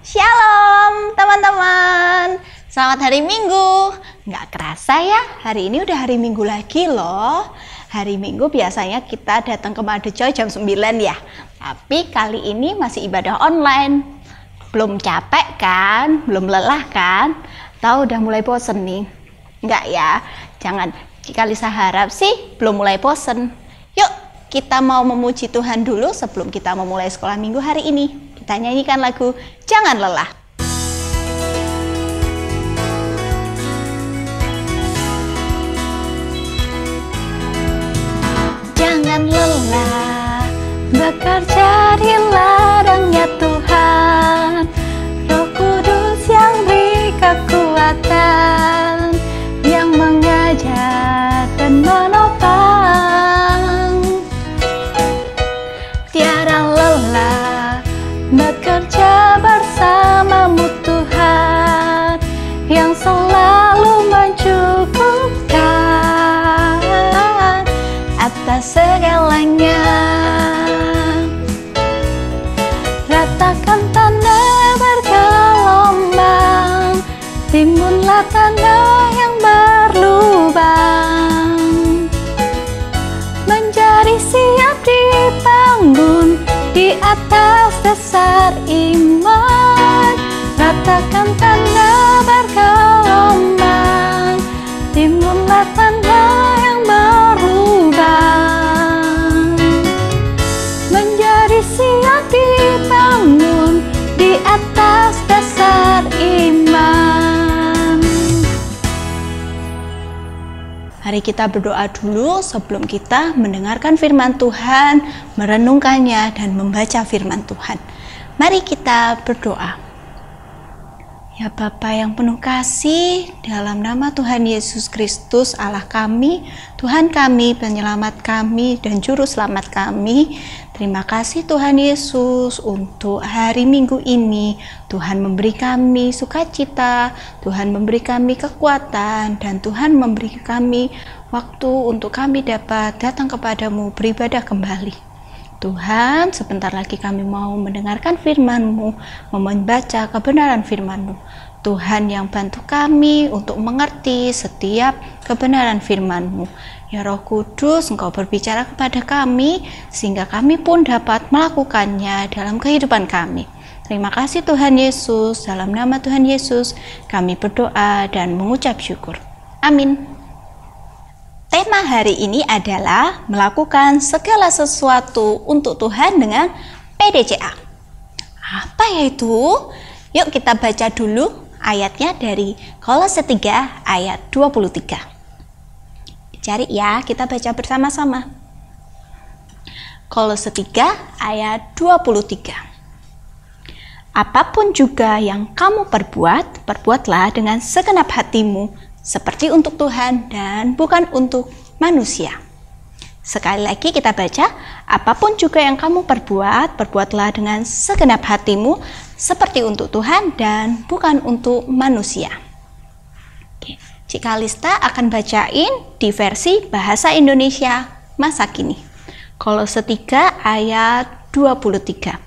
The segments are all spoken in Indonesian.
Shalom teman-teman, selamat hari Minggu. Nggak kerasa ya, hari ini udah hari Minggu lagi loh. Hari Minggu biasanya kita datang ke Madecoy jam 9 ya. Tapi kali ini masih ibadah online. Belum capek kan? Belum lelah kan? Tahu udah mulai bosen nih? Nggak ya, jangan. Kalisa harap sih belum mulai bosen. Yuk kita mau memuji Tuhan dulu sebelum kita memulai sekolah minggu hari ini. Kita nyanyikan lagu Jangan Lelah. Jangan lelah bekerja di ladangnya Tuhan. Roh Kudus yang beri kekuatan, yang mengajar dan menopang. Tiada lelah bekerja bersamamu Tuhan, yang selalu mencukupkan atas segalanya. Ratakan tanah bergelombang, timbunlah tanah yang berlubang, menjadi siap dibangun di atas dasar iman. Ratakan tanah bergelombang, timbunlah tanah yang berlubang, menjadi siap dibangun di atas dasar iman. Mari kita berdoa dulu sebelum kita mendengarkan firman Tuhan, merenungkannya dan membaca firman Tuhan. Mari kita berdoa. Ya Bapa yang penuh kasih, dalam nama Tuhan Yesus Kristus Allah kami, Tuhan kami, penyelamat kami dan juru selamat kami. Terima kasih Tuhan Yesus untuk hari Minggu ini. Tuhan memberi kami sukacita, Tuhan memberi kami kekuatan, dan Tuhan memberi kami waktu untuk kami dapat datang kepadamu beribadah kembali. Tuhan, sebentar lagi kami mau mendengarkan firman-Mu, membaca kebenaran firman-Mu. Tuhan yang bantu kami untuk mengerti setiap kebenaran firman-Mu. Ya Roh Kudus, Engkau berbicara kepada kami, sehingga kami pun dapat melakukannya dalam kehidupan kami. Terima kasih Tuhan Yesus, dalam nama Tuhan Yesus, kami berdoa dan mengucap syukur. Amin. Tema hari ini adalah melakukan segala sesuatu untuk Tuhan dengan PDCA. Apa ya itu? Yuk kita baca dulu ayatnya dari Kolose 3 ayat 23. Cari ya, kita baca bersama-sama. Kolose 3 ayat 23. Apapun juga yang kamu perbuat, perbuatlah dengan segenap hatimu, seperti untuk Tuhan dan bukan untuk manusia. Sekali lagi kita baca, apapun juga yang kamu perbuat, perbuatlah dengan segenap hatimu, seperti untuk Tuhan dan bukan untuk manusia. Oke. Cik Kalista akan bacain di versi bahasa Indonesia masa kini. Kolose 3 ayat 23.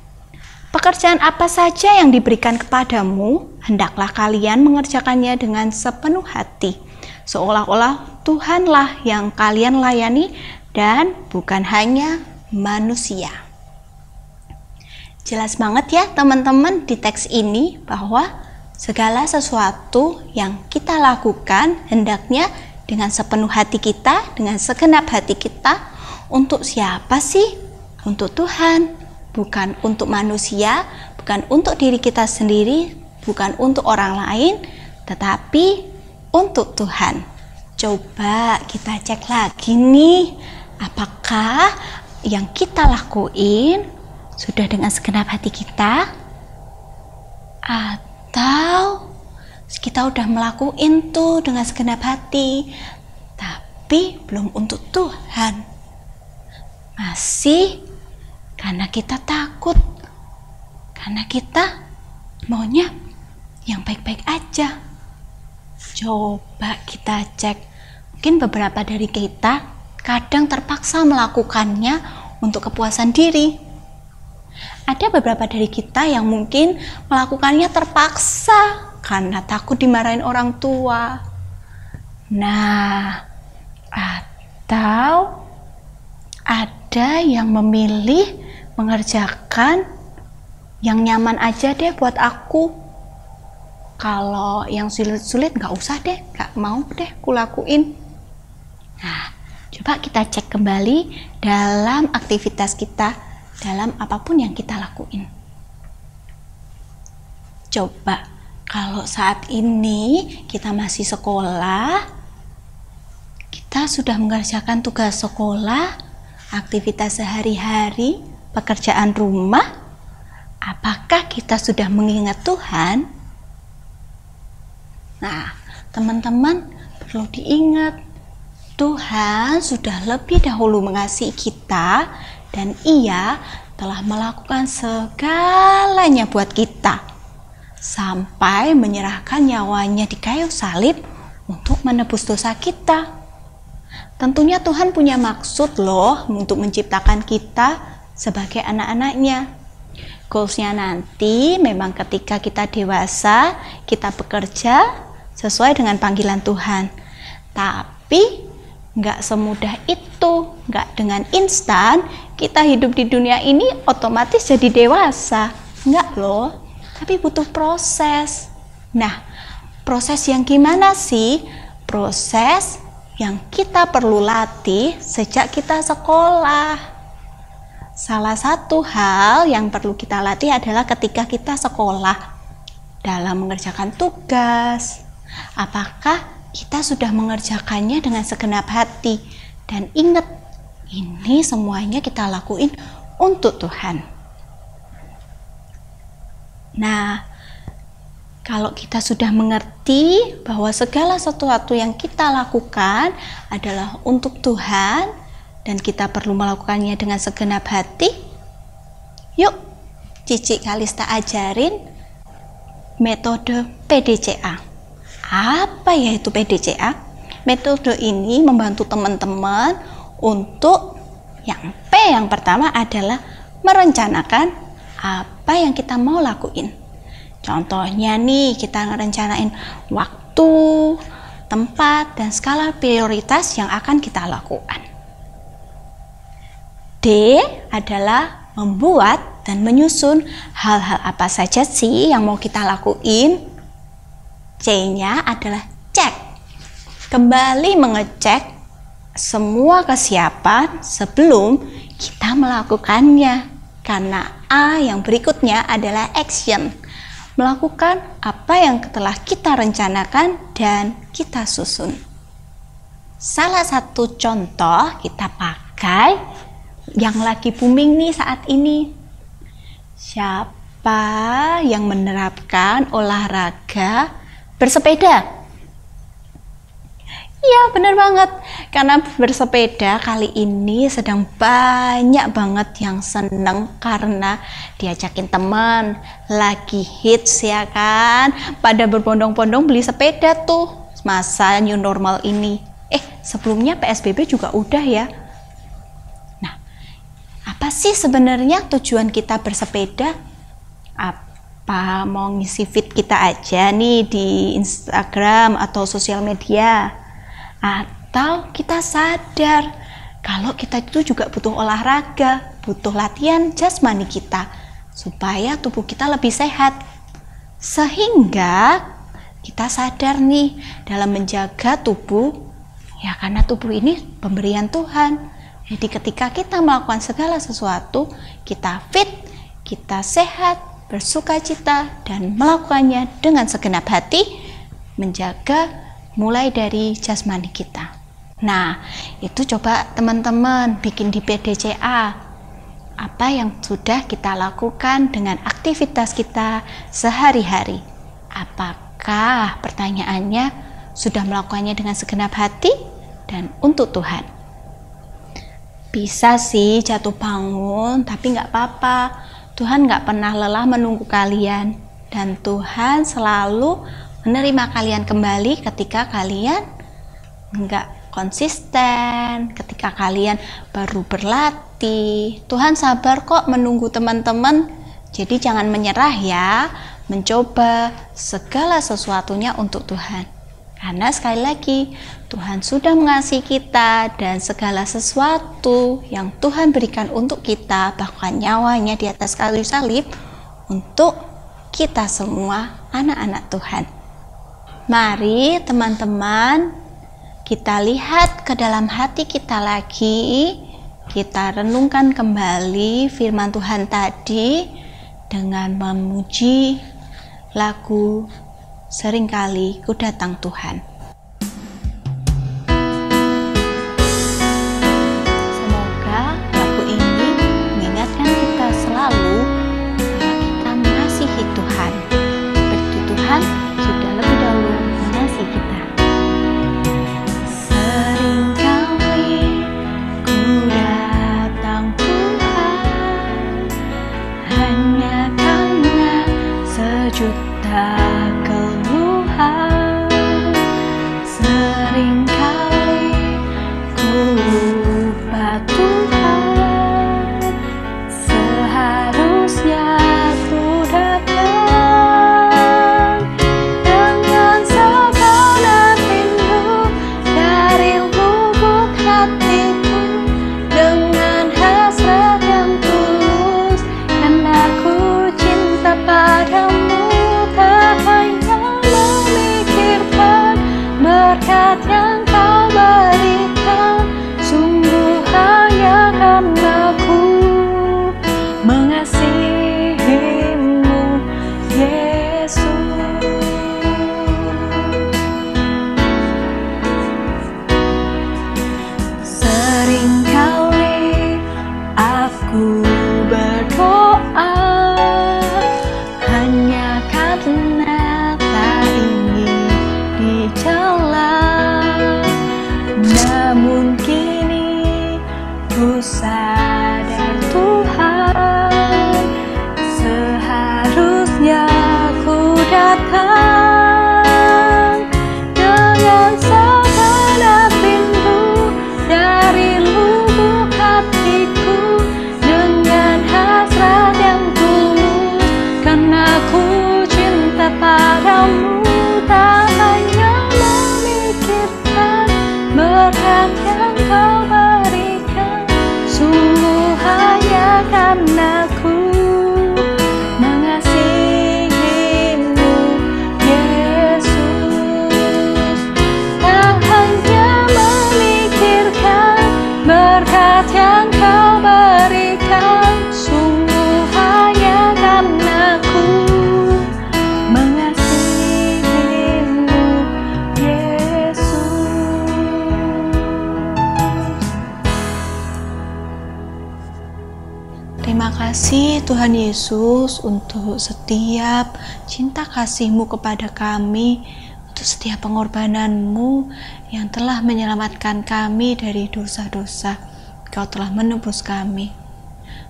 Pekerjaan apa saja yang diberikan kepadamu, hendaklah kalian mengerjakannya dengan sepenuh hati, seolah-olah Tuhanlah yang kalian layani dan bukan hanya manusia. Jelas banget ya teman-teman di teks ini bahwa segala sesuatu yang kita lakukan hendaknya dengan sepenuh hati kita, dengan segenap hati kita. Untuk siapa sih? Untuk Tuhan. Bukan untuk manusia, bukan untuk diri kita sendiri, bukan untuk orang lain, tetapi untuk Tuhan. Coba kita cek lagi nih, apakah yang kita lakuin sudah dengan segenap hati kita? Atau kita udah melakuin tuh dengan segenap hati, tapi belum untuk Tuhan? Masih karena kita takut, karena kita maunya yang baik-baik aja. Coba kita cek, mungkin beberapa dari kita kadang terpaksa melakukannya untuk kepuasan diri. Ada beberapa dari kita yang mungkin melakukannya terpaksa karena takut dimarahin orang tua. Nah, atau ada yang memilih mengerjakan yang nyaman aja deh buat aku. Kalau yang sulit-sulit nggak usah deh, nggak mau deh kulakuin. Nah, coba kita cek kembali dalam aktivitas kita, dalam apapun yang kita lakuin. Coba kalau saat ini kita masih sekolah, kita sudah mengerjakan tugas sekolah, aktivitas sehari-hari, pekerjaan rumah, apakah kita sudah mengingat Tuhan? Nah, teman-teman perlu diingat, Tuhan sudah lebih dahulu mengasihi kita dan Ia telah melakukan segalanya buat kita sampai menyerahkan nyawanya di kayu salib untuk menebus dosa kita. Tentunya Tuhan punya maksud loh untuk menciptakan kita sebagai anak-anaknya. Goalsnya nanti memang ketika kita dewasa, kita bekerja sesuai dengan panggilan Tuhan. Tapi nggak semudah itu, nggak dengan instan kita hidup di dunia ini otomatis jadi dewasa. Nggak loh, tapi butuh proses. Nah, proses yang gimana sih? Proses yang kita perlu latih sejak kita sekolah. Salah satu hal yang perlu kita latih adalah ketika kita sekolah dalam mengerjakan tugas. Apakah kita sudah mengerjakannya dengan segenap hati? Dan ingat, ini semuanya kita lakuin untuk Tuhan. Nah, kalau kita sudah mengerti bahwa segala sesuatu yang kita lakukan adalah untuk Tuhan dan kita perlu melakukannya dengan segenap hati, yuk Cici Kalista ajarin metode PDCA. Apa ya itu PDCA? Metode ini membantu teman-teman untuk yang pertama adalah merencanakan apa yang kita mau lakuin. Contohnya nih, kita ngerencanain waktu, tempat, dan skala prioritas yang akan kita lakukan. D adalah membuat dan menyusun hal-hal apa saja sih yang mau kita lakuin. C-nya adalah cek. Kembali mengecek semua kesiapan sebelum kita melakukannya. Karena A yang berikutnya adalah action. Melakukan apa yang telah kita rencanakan dan kita susun. Salah satu contoh kita pakai yang lagi booming nih saat ini. Siapa yang menerapkan olahraga bersepeda? Ya, benar banget. Karena bersepeda kali ini sedang banyak banget yang seneng karena diajakin teman. Lagi hits ya kan? Pada berbondong-bondong beli sepeda tuh masa new normal ini. Sebelumnya PSBB juga udah ya. Nah, apa sih sebenarnya tujuan kita bersepeda? Apa mau ngisi feed kita aja nih di Instagram atau sosial media? Atau kita sadar kalau kita itu juga butuh olahraga, butuh latihan jasmani kita supaya tubuh kita lebih sehat. Sehingga kita sadar nih dalam menjaga tubuh, ya karena tubuh ini pemberian Tuhan. Jadi ketika kita melakukan segala sesuatu, kita fit, kita sehat, bersukacita, dan melakukannya dengan segenap hati, menjaga mulai dari jasmani kita. Nah, itu coba teman-teman bikin di PDCA. Apa yang sudah kita lakukan dengan aktivitas kita sehari-hari? Apakah pertanyaannya sudah melakukannya dengan segenap hati dan untuk Tuhan? Bisa sih jatuh bangun, tapi nggak apa-apa. Tuhan nggak pernah lelah menunggu kalian, dan Tuhan selalu menerima kalian kembali ketika kalian nggak konsisten, ketika kalian baru berlatih. Tuhan sabar kok menunggu teman-teman Jadi jangan menyerah ya, mencoba segala sesuatunya untuk Tuhan. Karena sekali lagi, Tuhan sudah mengasihi kita dan segala sesuatu yang Tuhan berikan untuk kita, bahkan nyawanya di atas kayu salib, untuk kita semua anak-anak Tuhan. Mari teman-teman, kita lihat ke dalam hati kita lagi, kita renungkan kembali firman Tuhan tadi dengan memuji lagu Seringkali Ku Datang Tuhan. Semoga lagu ini mengingatkan kita selalu bahwa kita mengasihi Tuhan, seperti Tuhan sudah lebih dahulu mengasihi kita. Seringkali ku datang Tuhan, hanya karena sejuta keluhan. Seringkali ku lupa Tuhan, seharusnya ku datang dengan segenap rindu dari lubuk hatiku, dengan hasrat yang tulus, karena ku cinta padamu. Berkat yang kau berikan, sungguh hanya karena ku mengasihimu, Yesus. Seringkali aku berdoa hanya karena tak ingin dijalan, namun kini ku sadar Tuhan, seharusnya ku datang dengan segenap rindu dari lubuk hatiku, dengan hasrat yang tulus, karena ku cinta padamu. Berkat yang kau berikan, sungguh hanya karena ku mengasihimu, Yesus. Tak hanya memikirkan berkat yang kau berikan, sungguh hanya karena ku mengasihimu, Yesus. Terima kasih Tuhan Yesus untuk setiap cinta kasih-Mu kepada kami, untuk setiap pengorbanan-Mu yang telah menyelamatkan kami dari dosa-dosa. Kau telah menebus kami.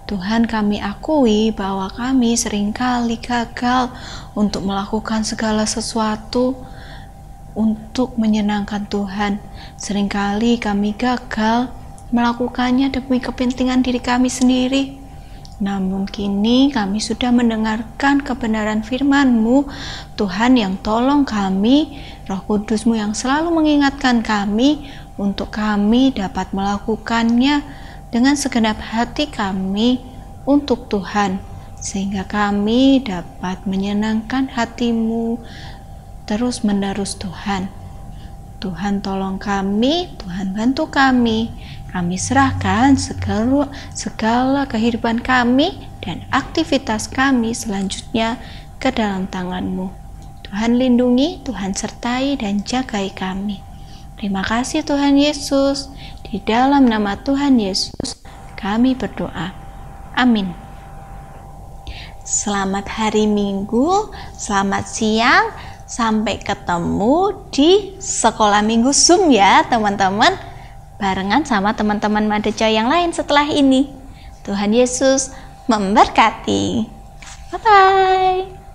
Tuhan, kami akui bahwa kami seringkali gagal untuk melakukan segala sesuatu untuk menyenangkan Tuhan. Seringkali kami gagal melakukannya demi kepentingan diri kami sendiri. Namun kini kami sudah mendengarkan kebenaran firman-Mu, Tuhan, yang tolong kami, Roh Kudus-Mu yang selalu mengingatkan kami untuk kami dapat melakukannya dengan segenap hati kami untuk Tuhan, sehingga kami dapat menyenangkan hati-Mu terus-menerus, Tuhan. Tuhan tolong kami, Tuhan bantu kami. Kami serahkan segala kehidupan kami dan aktivitas kami selanjutnya ke dalam tangan-Mu. Tuhan lindungi, Tuhan sertai dan jagai kami. Terima kasih Tuhan Yesus. Di dalam nama Tuhan Yesus kami berdoa. Amin. Selamat hari Minggu, selamat siang. Sampai ketemu di sekolah minggu Zoom ya teman-teman, barengan sama teman-teman Madeca yang lain setelah ini. Tuhan Yesus memberkati. Bye-bye.